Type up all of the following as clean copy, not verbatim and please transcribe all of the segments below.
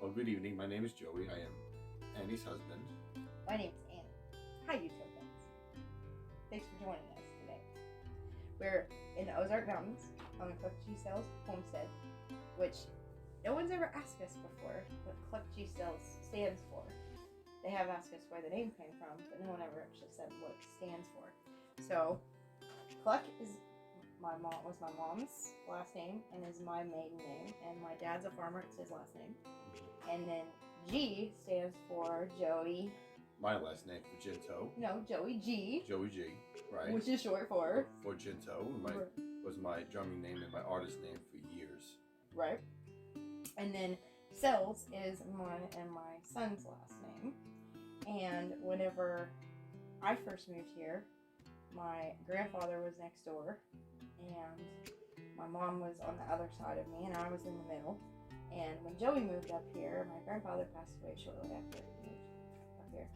Well, good evening. My name is Joey. I am Annie's husband. My name's Annie. Hi, YouTube fans. Thanks for joining us today. We're in the Ozark Mountains on the Cluck G Cells Homestead, which no one's ever asked us before what Cluck G Cells stands for. They have asked us where the name came from, but no one ever actually said what it stands for. So, Cluck was my mom's last name and is my maiden name, and my dad's a farmer. It's his last name. And then G stands for Joey. My last name for Jinto. No, Joey G. Joey G, right? Which is short for Jinto. Was my drumming name and my artist name for years. Right. And then Cells is mine and my son's last name. And whenever I first moved here, my grandfather was next door, and my mom was on the other side of me, and I was in the middle. And when Joey moved up here, my grandfather passed away shortly after he moved up here.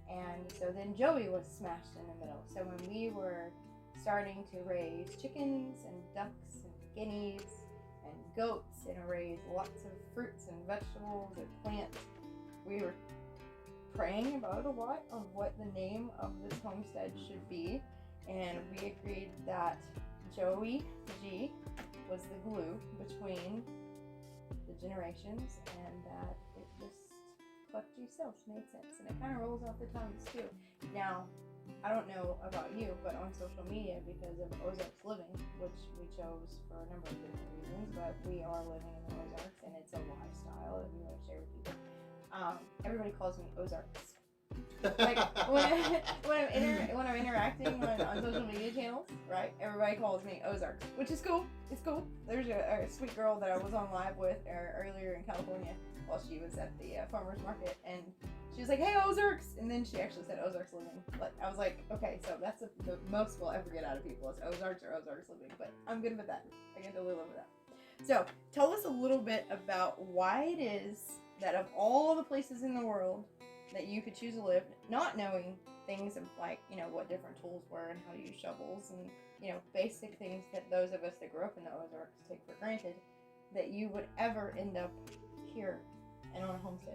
And so then Joey was smashed in the middle. So when we were starting to raise chickens and ducks and guineas and goats and raise lots of fruits and vegetables and plants, we were praying about a lot of what the name of this homestead should be. And we agreed that Joey G was the glue between the generations, and that it just Cluck G Cells made sense, and it kind of rolls off the tongues too. Now, I don't know about you, but on social media, because of Ozarks living, which we chose for a number of different reasons, but we are living in the Ozarks, and it's a lifestyle that we want to share with people. Everybody calls me Ozarks. Like when I'm interacting on social media channels, right? Everybody calls me Ozarks, which is cool. It's cool. There's a sweet girl that I was on live with earlier in California while she was at the farmers market, and she was like, "Hey, Ozarks," and then she actually said Ozarks living. But I was like, okay, so that's the most we'll ever get out of people is Ozarks or Ozarks living. But I'm good with that. I can totally live with that. So tell us a little bit about why it is that of all the places in the world that you could choose to live, not knowing things of like, what different tools were and how to use shovels and, basic things that those of us that grew up in the Ozarks take for granted, that you would ever end up here and on a homestead.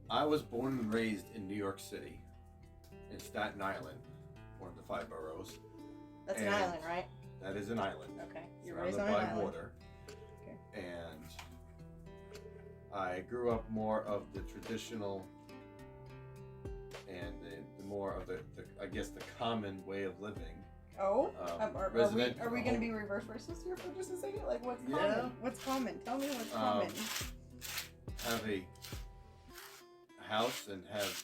I was born and raised in New York City, in Staten Island, one of the 5 boroughs. That's an island, right? That is an island. Okay. You're raised on an island. Water. Okay. And I grew up more of the traditional and the more of the I guess the common way of living. Oh, are we going to be reverse racist here for just a second? Like, what's common? Yeah. What's common? Tell me what's common. Have a house and have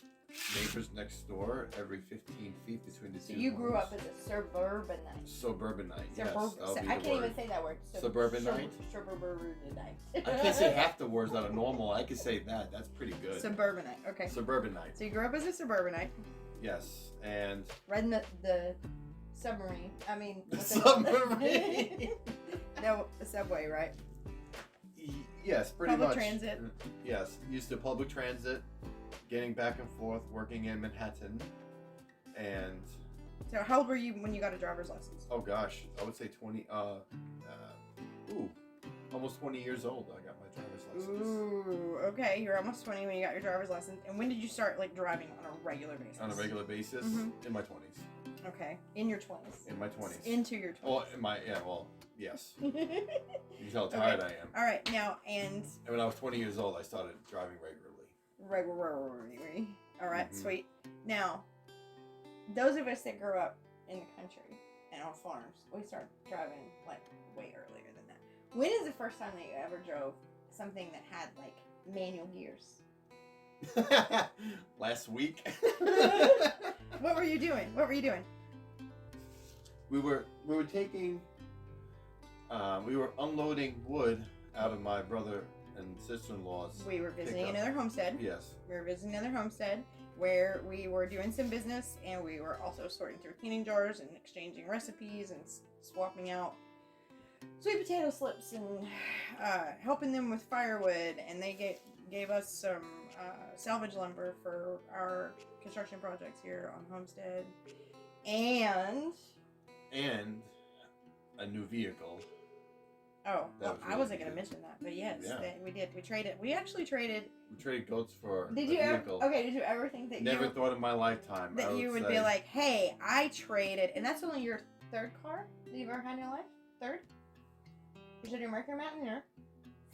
neighbors next door every 15 feet between the two. So you grew homes. up as a suburbanite. Suburbanite, yes. I can't even say that word. Suburbanite? Suburbanite. I can't say half the words that are normal. I can say that. That's pretty good. Suburbanite, okay. Suburbanite. So you grew up as a suburbanite. Yes, and... Riding the submarine. I mean... Submarine! No, the subway, right? Yes, pretty much. Public transit. Yes, used to public transit, getting back and forth, working in Manhattan, and... So how old were you when you got a driver's license? Oh gosh, I would say 20, almost 20 years old I got my driver's license. Ooh, okay, you're almost 20 when you got your driver's license. And when did you start like driving on a regular basis? On a regular basis? Mm-hmm. In my 20s. Okay, in your 20s. In my 20s. Into your 20s. Yes. You can tell how tired I am. Alright, now, and when I was 20 years old, I started driving regularly. Regularly. Alright, sweet. Now, those of us that grew up in the country and on farms, we started driving like way earlier than that. When is the first time that you ever drove something that had like manual gears? Last week. What were you doing? We were taking we were unloading wood out of my brother and sister-in-law's. We were visiting another homestead. Yes. We were visiting another homestead where we were doing some business, and we were also sorting through cleaning jars and exchanging recipes and swapping out sweet potato slips and helping them with firewood, and they gave us some salvage lumber for our construction projects here on Homestead, and a new vehicle. Oh, That well, was I really wasn't gonna good. mention that, but yes, Yeah. we did. We traded. We actually traded. We traded goats for Did a you ever? vehicle. Okay, did you ever think that Never thought in my lifetime that I you would say, be like, hey, I traded, and that's only your third car that you've ever had in your life? Third? You said your Mercury Mountain, yeah?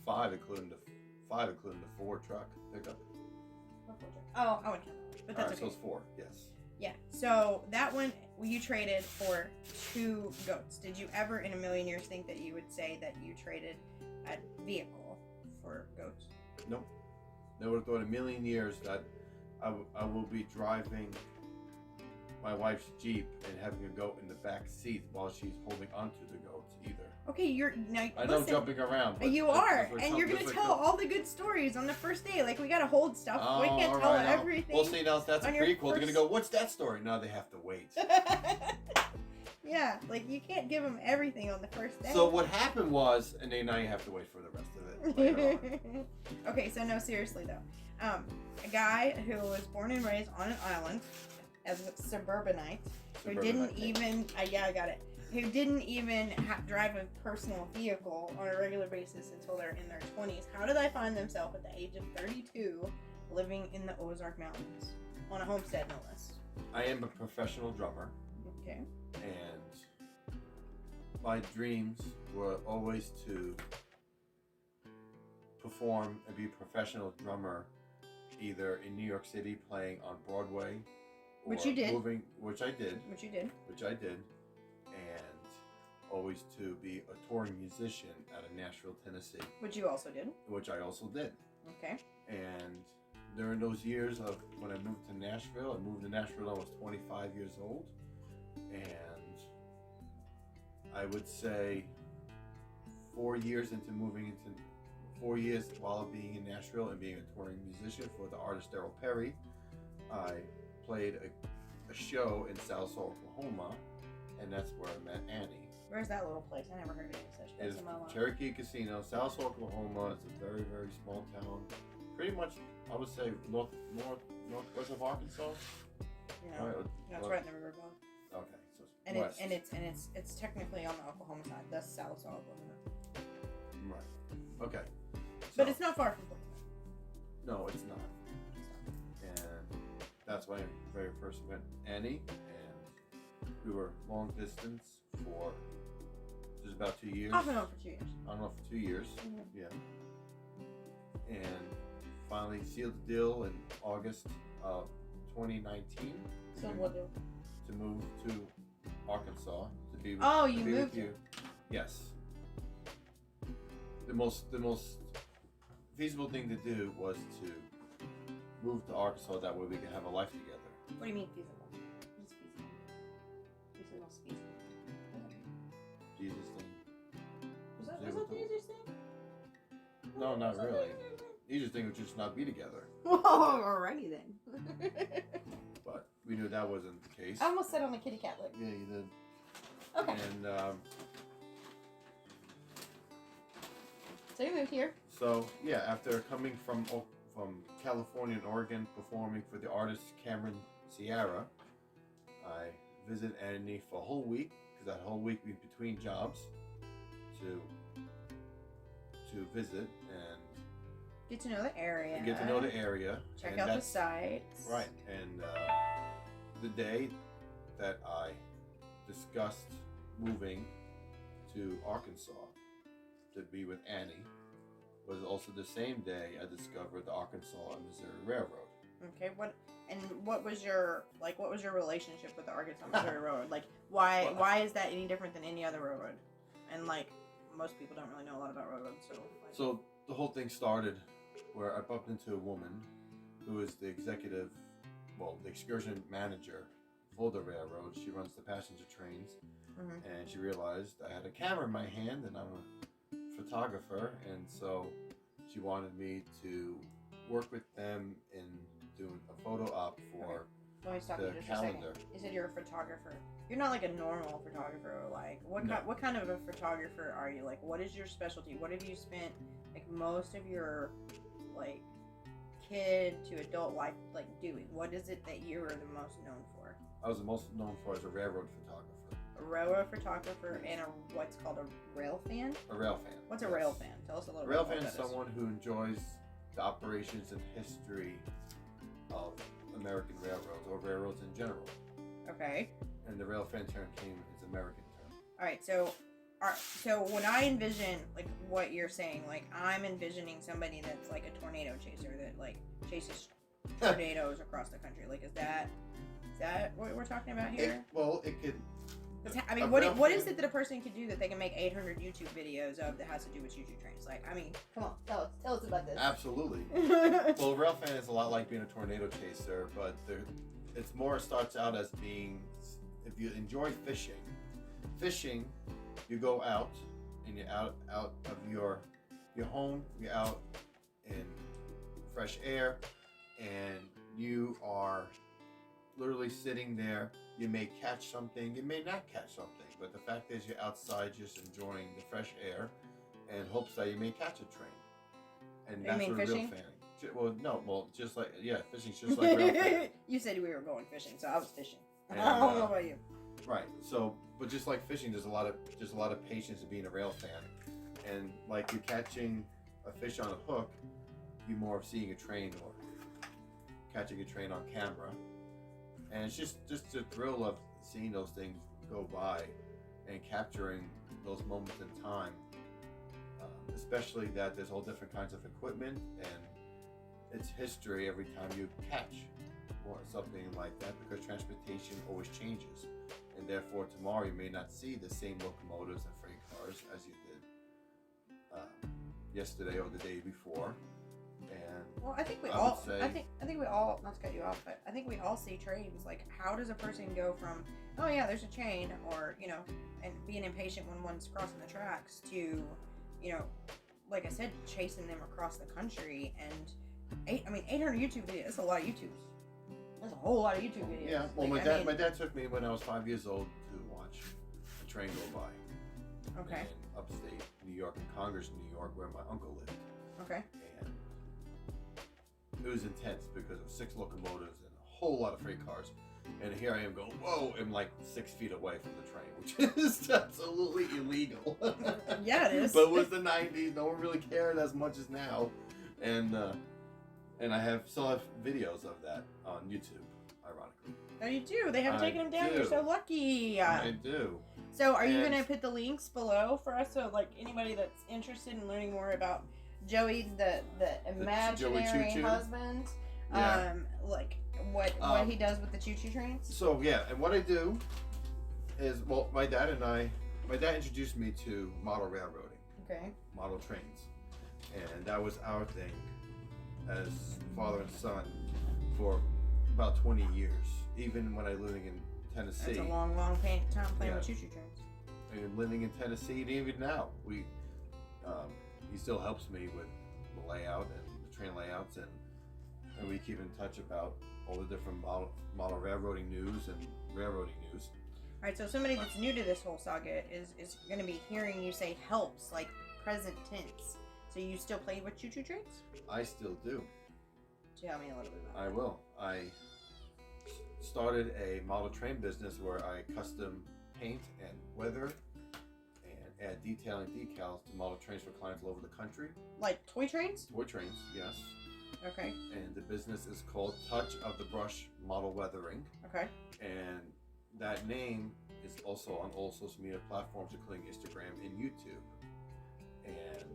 five, including the Ford truck pickup. Oh, I wouldn't count that, but that's Alright, so okay. it's 4. Yes. Yeah. So that one you traded for 2 goats. Did you ever in a million years think that you would say that you traded a vehicle for goats? Nope. Never would have thought in a million years that I will be driving my wife's Jeep and having a goat in the back seat while she's holding onto the goats either. Okay, you're now. I know listen, jumping around. But you that's are, what and you're gonna tell all the good stories on the first day. Like we gotta hold stuff. We can't tell everything. We'll see now if that's a on your prequel. They're gonna first- go, what's that story? No, they have to wait. Yeah, like you can't give them everything on the first day. So what happened was, and then now you have to wait for the rest of it later on. Okay, so no, seriously though, a guy who was born and raised on an island as a suburbanite, who didn't even, yeah, I got it, who didn't even drive a personal vehicle on a regular basis until they're in their 20s. How did I find themselves at the age of 32 living in the Ozark Mountains on a homestead, no less? I am a professional drummer, Okay. and my dreams were always to perform and be a professional drummer, either in New York City playing on Broadway, or Which you did. which I did, and always to be a touring musician out of Nashville, Tennessee, Which you also did. which I also did. Okay. And during those years of when I moved to Nashville, when I was 25 years old, and I would say 4 years while being in Nashville and being a touring musician for the artist Daryl Perry, I played a show in South Salt, Oklahoma, and that's where I met Annie. Where's that little place? I never heard of any such place It's in my life. Cherokee Casino, South Salt, Oklahoma. It's a very, very small town. Pretty much, I would say northwest of Arkansas. Yeah. Right, That's right in the river bottom. Okay, so And west. it's technically on the Oklahoma side. That's South Salt, Oklahoma. Right. Okay. But So- it's not far from Portland. No, it's not. And that's when I very first met Annie, and we were long distance for just about 2 years. Off and on for 2 years. I don't know, for 2 years. Mhm. Yeah. And finally sealed the deal in August of 2019 So what do? to move to Arkansas to be with, Oh, to you be moved with you. Yes. The most feasible thing to do was to move to Arkansas, that way we could have a life together. What do you mean feasible? What is feasible? Feasible's feasible. Jesus thing. Was that Able the to- easiest thing? No, not really. Easiest thing would just not be together. Whoa, alrighty then. But we knew that wasn't the case. I almost sat on the kitty cat leg. Yeah, you did. Okay. And So you moved here. so yeah, after coming from California and Oregon, performing for the artist Cameron Sierra, I visited Annie for a whole week, because that whole week we between jobs to visit and Get to know the area. get to know the area. Check and out the that's- sites. Right, and the day that I discussed moving to Arkansas to be with Annie was also the same day I discovered the Arkansas and Missouri Railroad. Okay. What was your relationship with the Arkansas Missouri Railroad? Like why is that any different than any other railroad? And like most people don't really know a lot about railroads, so like, So the whole thing started where I bumped into a woman who is the the excursion manager for the railroad. She runs the passenger trains, mhm. and she realized I had a camera in my hand and I'm a photographer, and so she wanted me to work with them in doing a photo op for Let me stop the you just calendar. a second. You said you're a photographer. You're not like a normal photographer. Like No. what kind of a photographer are you? Like what is your specialty? What have you spent like most of your like kid to adult life like doing? What is it that you are the most known for? I was the most known for as a railroad photographer. A railroad photographer and what's called a rail fan. A rail fan. What's a rail fan? Tell us a little Rail bit. fan is someone who enjoys the operations and history of American railroads or railroads in general. Okay. And the rail fan term came as American term. All right. So when I envision like what you're saying, like I'm envisioning somebody that's like a tornado chaser that like chases tornadoes across the country. Like, is that what we're talking about here? It could. I mean, what is it that a person could do that they can make 800 YouTube videos of that has to do with choo-choo trains? Like, I mean, come on, tell us about this. Absolutely. Well, a rail fan is a lot like being a tornado chaser, but it's more starts out as being, if you enjoy fishing, you go out and you're out of your home, you're out in fresh air, and you are literally sitting there. You may catch something, you may not catch something, but the fact is you're outside just enjoying the fresh air and hopes that you may catch a train. And that's what fishing? Real fanning. Just like, fishing's just like real fanning. You said we were going fishing, so I was fishing. And, I don't know about you. Right. So, but just like fishing, there's a lot of patience in being a rail fan. And like you're catching a fish on a hook, you're more of seeing a train or catching a train on camera. And it's just the thrill of seeing those things go by and capturing those moments in time. Especially that there's all different kinds of equipment and it's history every time you catch or something like that, because transportation always changes. And therefore tomorrow you may not see the same locomotives and freight cars as you did yesterday or the day before. And well, I think we all not to cut you off, but I think we all see trains. Like, how does a person go from, oh yeah, there's a train, or and being impatient when one's crossing the tracks, to, like I said, chasing them across the country. And 800 YouTube videos. That's a lot of YouTubes. That's a whole lot of YouTube videos. Yeah. Well, my dad took me when I was 5 years old to watch a train go by. Okay. In upstate New York, in Congress, New York, where my uncle lived. Okay. And it was intense because of 6 locomotives and a whole lot of freight cars. And here I am going, whoa, I'm like 6 feet away from the train, which is absolutely illegal. Yeah, it is. But it was the 90s. No one really cared as much as now. And I still have videos of that on YouTube, ironically. Oh, you do? They haven't taken them down? do. You're so lucky. I do. So are you going to put the links below for us, so like anybody that's interested in learning more about Joey, the imaginary Joey husband, Yeah. like what he does with the choo-choo trains? So yeah, and what I do is, well, my dad introduced me to model railroading. Okay. Model trains. And that was our thing as father and son for about 20 years. Even when I was living in Tennessee. That's a long time playing with choo-choo trains. And living in Tennessee, and even now, he still helps me with the layout and the train layouts, and we keep in touch about all the different model railroading news and railroading news. All right, so somebody that's new to this whole saga is going to be hearing you say helps, like present tense. So you still play with choo-choo trains? I still do. Tell me a little bit about that. I will. I started a model train business where I custom paint and weather and add detailing decals to model trains for clients all over the country. Like toy trains? Toy trains, yes. Okay. And the business is called Touch of the Brush Model Weathering. Okay. And that name is also on all social media platforms, including Instagram and YouTube. And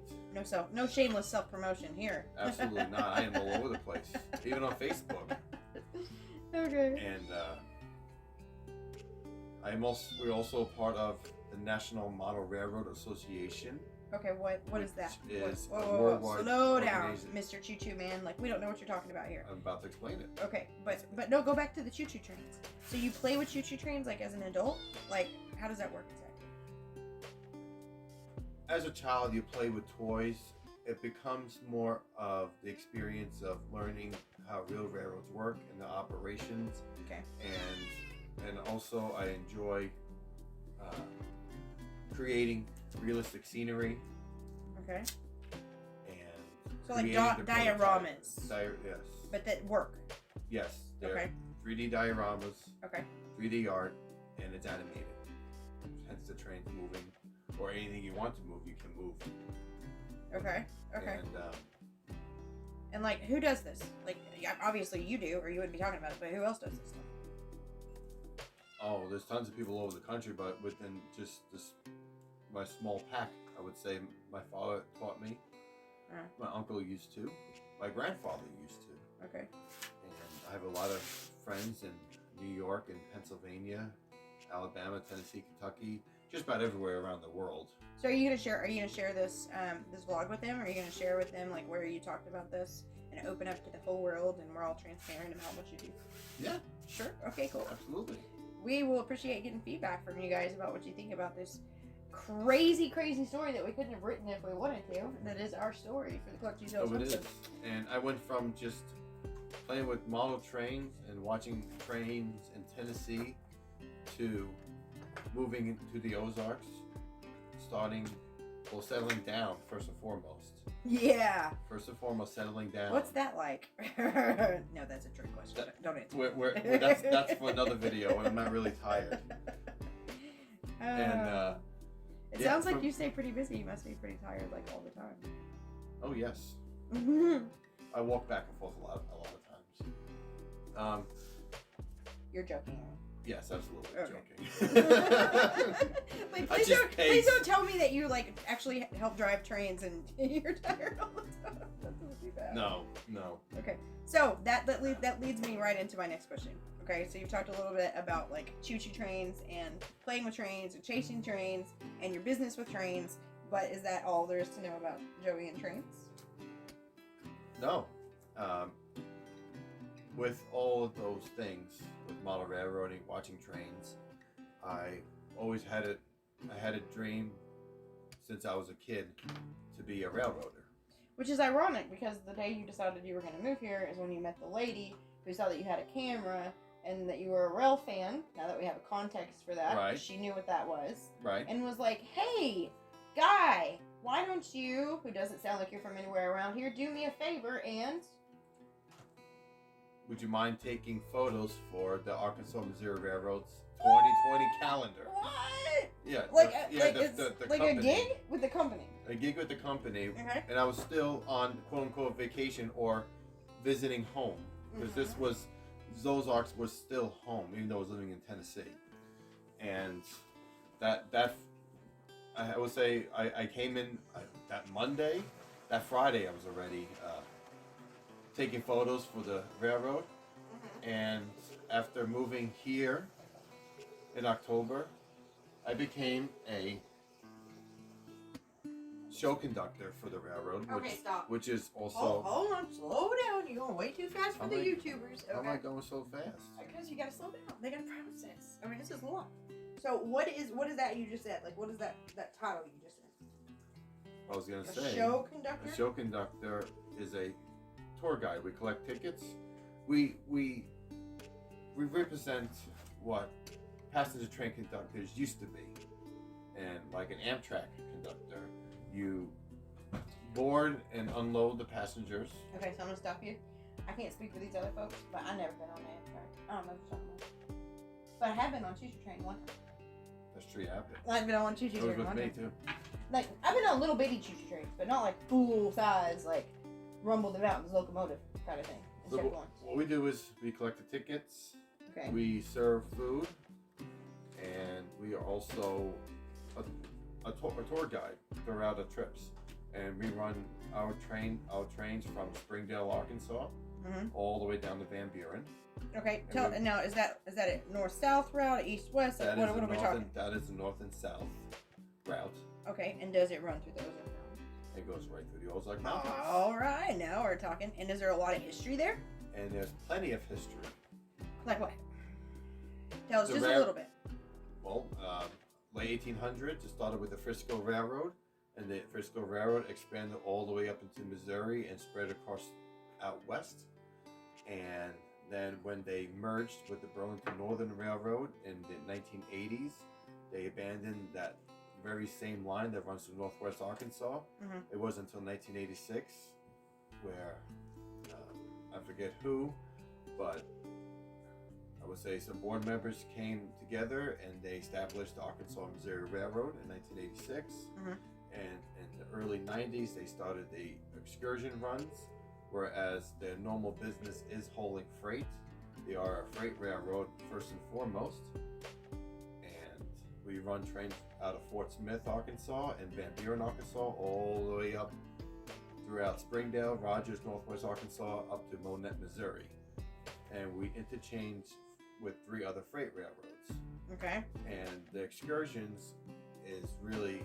no shameless self-promotion here. Absolutely not. I am all over the place, even on Facebook. Okay. And we're also a part of the National Model Railroad Association. Okay, what is that? Is whoa. Slow down, Mr. Choo-Choo Man. Like, we don't know what you're talking about here. I'm about to explain it. Okay, but no, go back to the choo-choo trains. So you play with choo-choo trains like as an adult? Like, how does that work exactly? As a child, you play with toys. It becomes more of the experience of learning how real railroads work and the operations. Okay. And also I enjoy creating realistic scenery. Okay. And so like dioramas. Yes. But that work. Yes. They're Okay. 3D dioramas. Okay. 3D art, and it's animated. hence the trains moving, or anything you want to move, you can move. Okay. And like, who does this? Like, obviously you do, or you wouldn't be talking about it. But who else does this stuff? Oh, there's tons of people all over the country, but within just this, my small pack, I would say my father taught me. My uncle used to. My grandfather used to. Okay. And I have a lot of friends in New York and Pennsylvania, Alabama, Tennessee, Kentucky, just about everywhere around the world. So are you gonna share this this vlog with them? Are you gonna share with them like where you talked about this and open up to the whole world and we're all transparent about what you do? Yeah. Sure. Okay. Cool. Absolutely. We will appreciate getting feedback from you guys about what you think about this crazy story that we couldn't have written if we wanted to. That is our story for the Clutch Details. Oh, it is. And I went from just playing with model trains and watching trains in Tennessee to moving into the Ozarks, settling down first and foremost. Yeah. First and foremost, settling down. What's that like? No, that's a trick question. Don't answer. That's for another video when I'm not really tired. It sounds like you stay pretty busy. You must be pretty tired like all the time. Oh yes. I walk back and forth a lot of times. You're joking. Yes, absolutely. Okay. Joking. Like, please don't tell me that you like actually help drive trains and you're tired all the time. That would be bad. No. Okay, so that leads me right into my next question. Okay, so you've talked a little bit about like choo-choo trains and playing with trains and chasing trains and your business with trains, but is that all there is to know about Joey and trains? No. With all of those things, with model railroading, watching trains, I always had a dream since I was a kid to be a railroader. Which is ironic because the day you decided you were going to move here is when you met the lady who saw that you had a camera and that you were a rail fan. Now that we have a context for that, right. She knew what that was. Right. And was like, hey, guy, why don't you, who doesn't sound like you're from anywhere around here, do me a favor and... Would you mind taking photos for the Arkansas-Missouri Railroad's 2020 calendar? What? Yeah. The company. A gig with the company. A gig with the company. Okay. And I was still on quote-unquote vacation or visiting home. Because Ozarks was still home, even though I was living in Tennessee. And that I would say I came in that Monday. That Friday I was already taking photos for the railroad. And after moving here in October, I became a show conductor for the railroad. Stop. Which is also... Hold on, slow down. You're going way too fast for the YouTubers. How am I going so fast? Because you gotta slow down. They gotta process. I mean, this is long. So what is that you just said? Like, what is that title you just said? I was going to say... show conductor? A show conductor is a tour guide. We collect tickets. We represent what passenger train conductors used to be. And like an Amtrak conductor, you board and unload the passengers. Okay, so I'm gonna stop you. I can't speak for these other folks, but I've never been on an Amtrak. I don't know what you're talking about. But I have been on choo-choo train one time. That's true, yeah. I've been on choo-choo train one time. It was with me too. Like, I've been on little bitty choo-choo trains, but not like full size, like Rumble the Mountains locomotive kind of thing. So what we do is we collect the tickets. Okay. We serve food, and we are also a tour guide throughout the trips. And we run our trains from Springdale, Arkansas, all the way down to Van Buren. Okay. Now is that a north-south route, east-west? Like, what are we talking? That is the north and south route. Okay. And does it run through the Ozark Mountains? It goes right through the Ozark Mountains. All right. Now we're talking. And is there a lot of history there? And there's plenty of history. Like what? Tell us just a little bit. Well, late 1800s, it started with the Frisco Railroad, and the Frisco Railroad expanded all the way up into Missouri and spread across out west. And then when they merged with the Burlington Northern Railroad in the 1980s, they abandoned that very same line that runs through northwest Arkansas. It wasn't until 1986 where I forget who, but I would say some board members came together and they established the Arkansas Missouri Railroad in 1986. And in the early 90s, they started the excursion runs, whereas their normal business is hauling freight. They are a freight railroad first and foremost. And we run trains out of Fort Smith, Arkansas, and Van Buren, Arkansas, all the way up throughout Springdale, Rogers, Northwest Arkansas, up to Monette, Missouri. And we interchange with 3 other freight railroads. Okay. And the excursions is really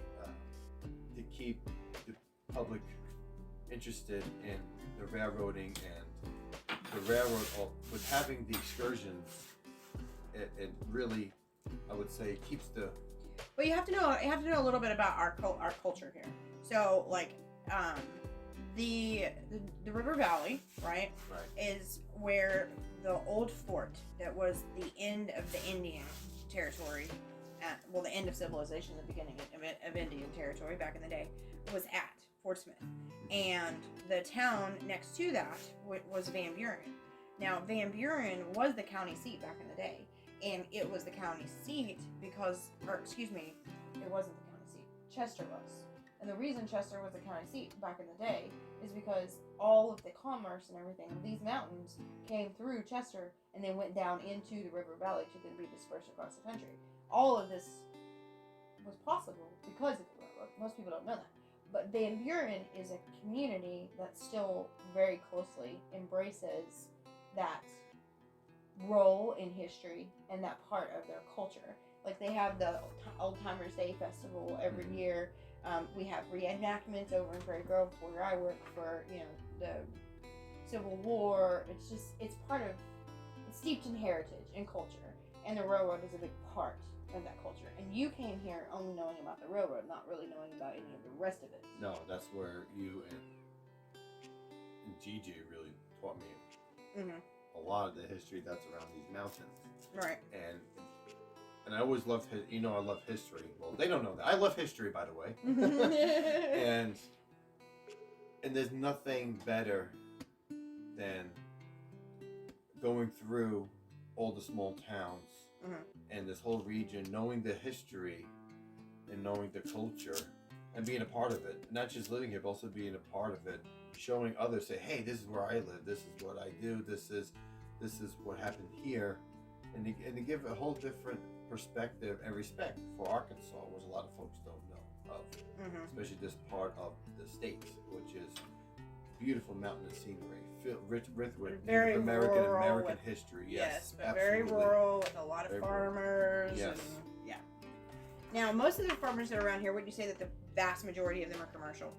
to keep the public interested in the railroading, and the railroad, with having the excursions, it really, I would say, keeps the... Well, you have to know a little bit about our culture here. So, like, the River Valley, right, is where the old fort that was the end of the Indian territory, the end of civilization, the beginning of Indian territory back in the day, was at Fort Smith. And the town next to that was Van Buren. Now, Van Buren was the county seat back in the day, and it was the county seat because, it wasn't the county seat. Chester was. And the reason Chester was the county seat back in the day is because all of the commerce and everything of these mountains came through Chester and then went down into the River Valley to then be dispersed across the country. All of this was possible because of the railroad. Most people don't know that. But Van Buren is a community that still very closely embraces that role in history and that part of their culture. Like, they have the Old Timers Day Festival every year. We have reenactments over in Prairie Grove where I work for, the Civil War. It's steeped in heritage and culture. And the railroad is a big part of that culture. And you came here only knowing about the railroad, not really knowing about any of the rest of it. No, that's where you and Gigi really taught me a lot of the history that's around these mountains. Right. And I always loved, I love history. Well, they don't know that. I love history, by the way. and there's nothing better than going through all the small towns and this whole region, knowing the history and knowing the culture and being a part of it. Not just living here, but also being a part of it. Showing others, say, hey, this is where I live. This is what I do. This is what happened here. And to give a whole different perspective and respect for Arkansas, which a lot of folks don't know of, especially this part of the state, which is beautiful mountain scenery, rich with very American history. Yes, but absolutely. very rural with a lot of farmers. Yes. And, Now, most of the farmers that are around here, would you say that the vast majority of them are commercial?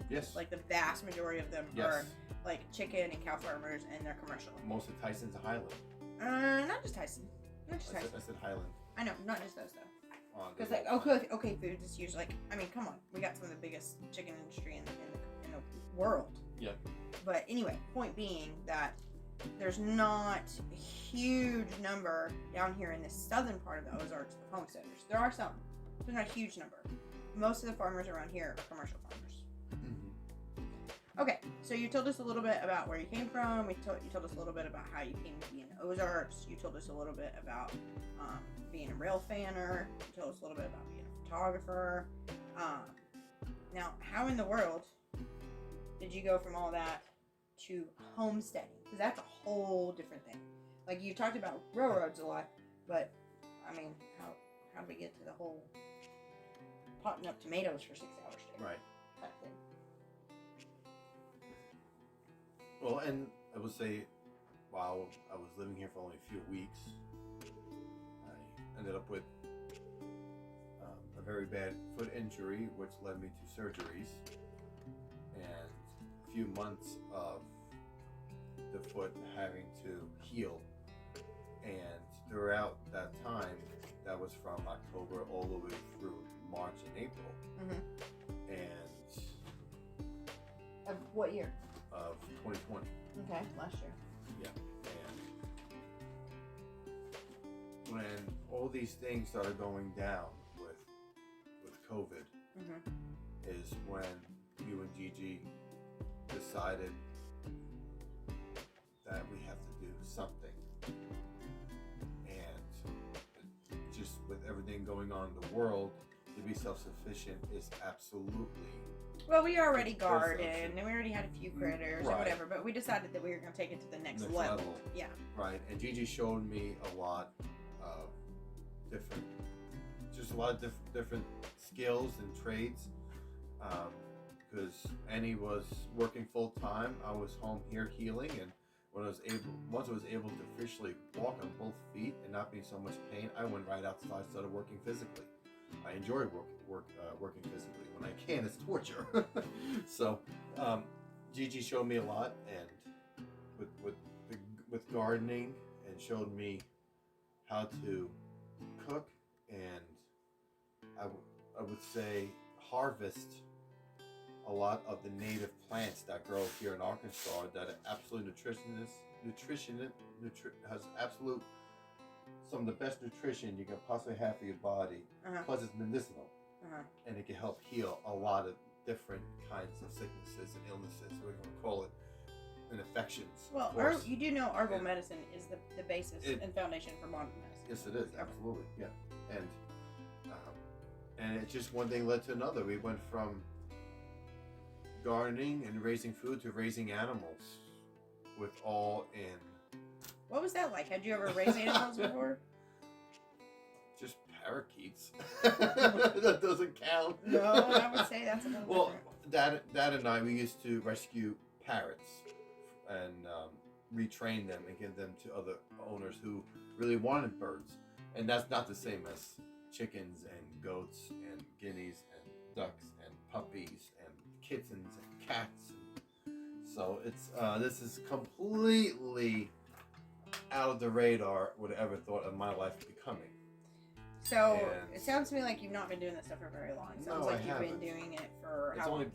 Yes. Like, the vast majority of them are like chicken and cow farmers, and they're commercial. Most of Tyson's a Highland. Not just Tyson. I said Highland. I know, not just those though. Because There's okay, food is usually like, I mean, come on, we got some of the biggest chicken industry in the world. Yeah. But anyway, point being that there's not a huge number down here in the southern part of the Ozarks of homesteaders. There are some, but not a huge number. Most of the farmers around here are commercial farmers. Okay, so you told us a little bit about where you came from. You told us a little bit about how you came to be in the Ozarks. You told us a little bit about being a rail fanner. You told us a little bit about being a photographer. Now, how in the world did you go from all that to homesteading? Because that's a whole different thing. Like, you talked about railroads a lot, but I mean, how do we get to the whole potting up tomatoes for 6 hours straight? Right. Kind of thing. Well, and I would say, while I was living here for only a few weeks, I ended up with a very bad foot injury, which led me to surgeries, and a few months of the foot having to heal. And throughout that time, that was from October all the way through March and April. And Of what year? Of 2020. Okay, last year. Yeah. And when all these things started going down with COVID, is when you and Gigi decided that we have to do something. everything going on in the world, to be self-sufficient is absolutely. Well, we already Of course, gardened, option. and we already had a few critters or Right. whatever, but we decided that we were going to take it to the next Next level. level. Yeah. Right, and Gigi showed me a lot of different, just a lot of different skills and trades. Because Annie was working full time, I was home here healing, and once I was able to officially walk on both feet and not be in so much pain, I went right outside, started working physically. I enjoy working physically. When I can, it's torture. So, Gigi showed me a lot, and with gardening, and showed me how to cook, and I would say harvest a lot of the native plants that grow here in Arkansas that are absolutely has absolute some of the best nutrition you can possibly have for your body. Plus it's medicinal, and it can help heal a lot of different kinds of sicknesses and illnesses. We're going to call it infections. Well, you do know herbal medicine is the basis and foundation for modern medicine. Yes, it is. Absolutely, yeah. And it just one thing led to another. We went from gardening and raising food to raising animals, with all in. What was that like? Had you ever raised animals before? Just parakeets. That doesn't count. No, I would say that's a little well, different. Dad and I, we used to rescue parrots and retrain them and give them to other owners who really wanted birds. And that's not the same as chickens and goats and guineas and ducks and puppies and kittens and cats. So it's this is completely out of the radar would have ever thought of my life becoming. So it sounds to me like you've not been doing this stuff for very long. It sounds No, like I you've haven't. been doing it for It's only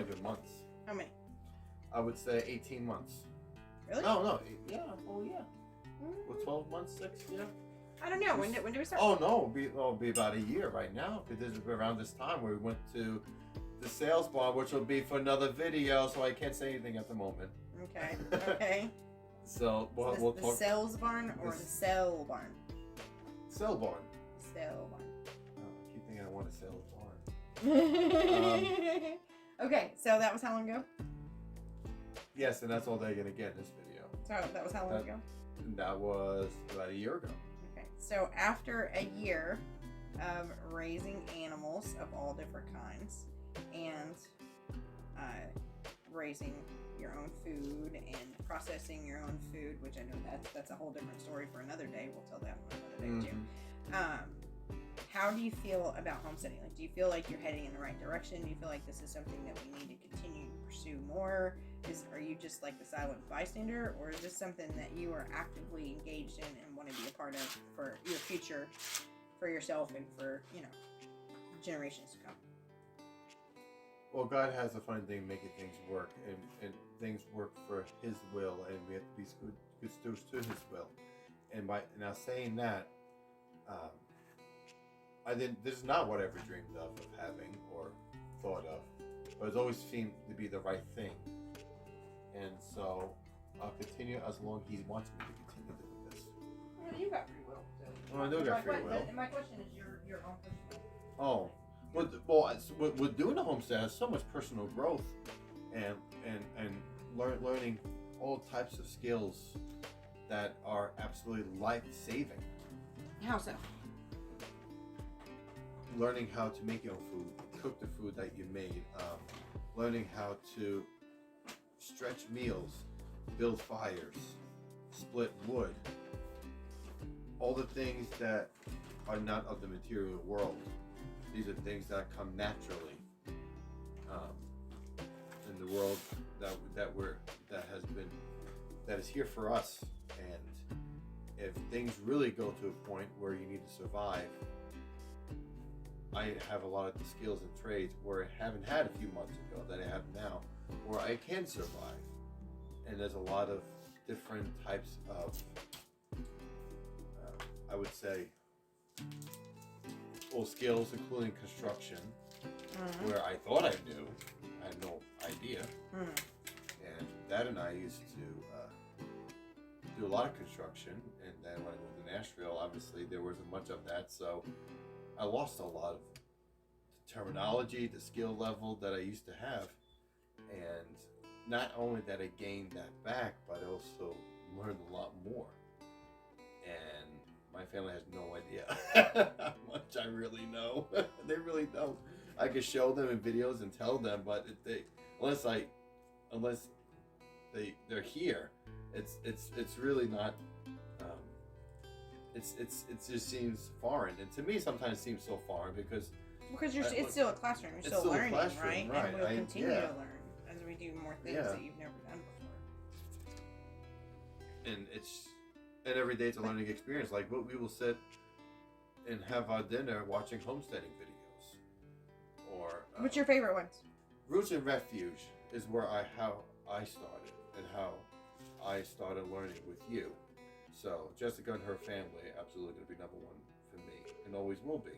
been months. How many? I would say 18 months. Really? No, yeah, well, yeah. Well, 12 months, 6, yeah. I don't know. When did we start? Oh no, it'll be about a year right now. Because this is around this time where we went to the sales barn, which will be for another video, so I can't say anything at the moment. Okay. Okay. So we'll the talk. sales barn or the cell barn? Sale barn. Cell barn. Oh, I keep thinking I want to sell a barn. Okay, so that was how long ago? Yes, and that's all they're gonna get in this video. So that was how long ago? That was about a year ago. Okay, so after a year of raising animals of all different kinds and raising your own food and processing your own food, which I know that's a whole different story for another day. We'll tell that one another day too. How do you feel about homesteading? Like, do you feel like you're heading in the right direction? Do you feel like this is something that we need to continue to pursue more? Are you just like the silent bystander, or is this something that you are actively engaged in and want to be a part of for your future, for yourself and for, generations to come? Well, God has a funny thing making things work, and things work for His will, and we have to be good stewards to His will. And by now saying that, this is not what I ever dreamed of having or thought of, but it's always seemed to be the right thing. And so I'll continue as long as He wants me to continue doing this. Well, you got free will. So. Well, I do got free will. And my question is your own personal. Oh, with doing the homestead, there's so much personal growth, and learning all types of skills that are absolutely life-saving. How so? Learning how to make your own food, cook the food that you made, learning how to stretch meals, build fires, split wood, all the things that are not of the material world. These are things that come naturally in the world that is here for us. And if things really go to a point where you need to survive, I have a lot of the skills and trades where I haven't had a few months ago that I have now, where I can survive. And there's a lot of different types of, I would say, skills, including construction, where I thought I knew. I had no idea. And Dad and I used to do a lot of construction, and then when I moved to Nashville, obviously there wasn't much of that, so I lost a lot of the terminology, the skill level that I used to have, and not only that I gained that back, but I also learned a lot more. And my family has no idea how much I really know. They really don't. I could show them in videos and tell them, but unless they're here, it's really not. It just seems foreign, and to me sometimes it seems so foreign because it's still a classroom. You're still learning, right? Right. And we'll continue to learn as we do more things that you've never done before. And every day it's a learning experience. Like we will sit and have our dinner watching homesteading videos. Or what's your favorite ones? Roots and Refuge is how I started and how I started learning with you. So Jessica and her family absolutely going to be number one for me and always will be.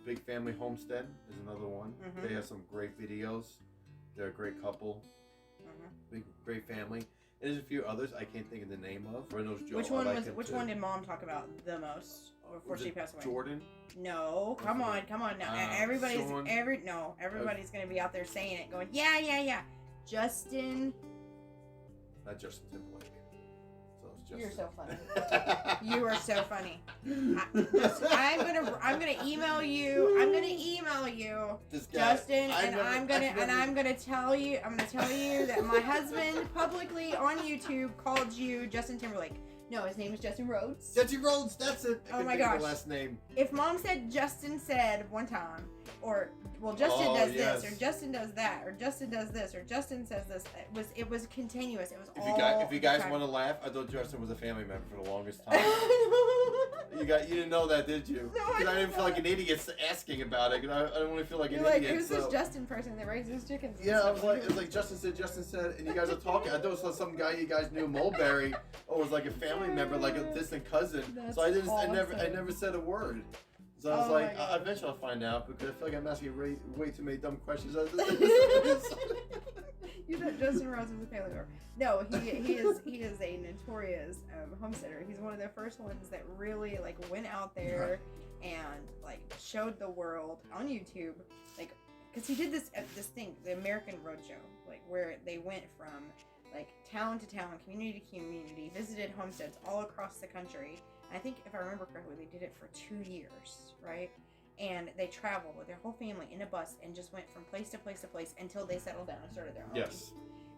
Big Family Homestead is another one. They have some great videos. They're a great couple. Great family. And there's a few others I can't think of the name of. Which one did Mom talk about the most before she passed away? Jordan? No, come on now. Everybody's going to be out there saying it, going, yeah. Justin. Not Justin Timberlake. You're so funny. You are so funny. I'm gonna email you. I'm gonna email you, Justin, and I'm gonna tell you that my husband publicly on YouTube called you Justin Timberlake. No, his name is Justin Rhodes. Justin Rhodes, that's it. Oh my gosh. The last name. If Mom said Justin said one time, or Justin does this, or Justin does that, or Justin does this, or Justin says this, it was continuous. It was if you guys want to laugh, I thought Justin was a family member for the longest time. You didn't know that, did you? No, Because I didn't feel like an idiot asking about it. Because I don't want to feel like an idiot. You're like, who's this Justin person that raises chickens? Yeah, it was like Justin said, and you guys are talking. I thought it was some guy you guys knew, Mulberry, or was like a family member, like a distant cousin. So I never said a word. So I was eventually I'll find out because I feel like I'm asking way too many dumb questions. You thought Justin Rhodes was a family member. No, he is a notorious homesteader. He's one of the first ones that really went out there and showed the world on YouTube, because he did this thing, the American Roadshow, where they went from town to town, community to community, visited homesteads all across the country. I think, if I remember correctly, they did it for 2 years, right? And they traveled with their whole family in a bus and just went from place to place to place until they settled down and started their home. Yes.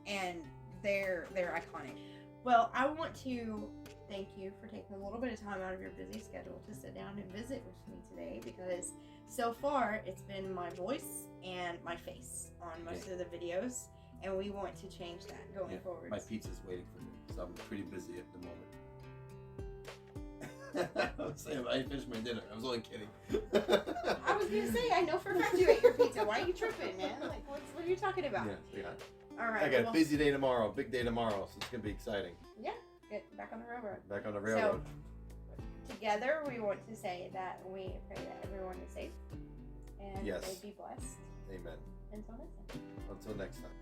And they're iconic. Well, I want to thank you for taking a little bit of time out of your busy schedule to sit down and visit with me today, because so far it's been my voice and my face on most of the videos, and we want to change that going forward. My pizza's waiting for me, so I'm pretty busy at the moment. I'm saying I finished my dinner. I was only kidding. I was gonna say, I know for a fact you ate your pizza. Why are you tripping, man? What are you talking about? Yeah. All right. I got a busy day tomorrow, big day tomorrow, so it's gonna be exciting. Yeah, get back on the railroad. Back on the railroad. So, together, we want to say that we pray that everyone is safe and they be blessed. Amen. Until next time. Until next time.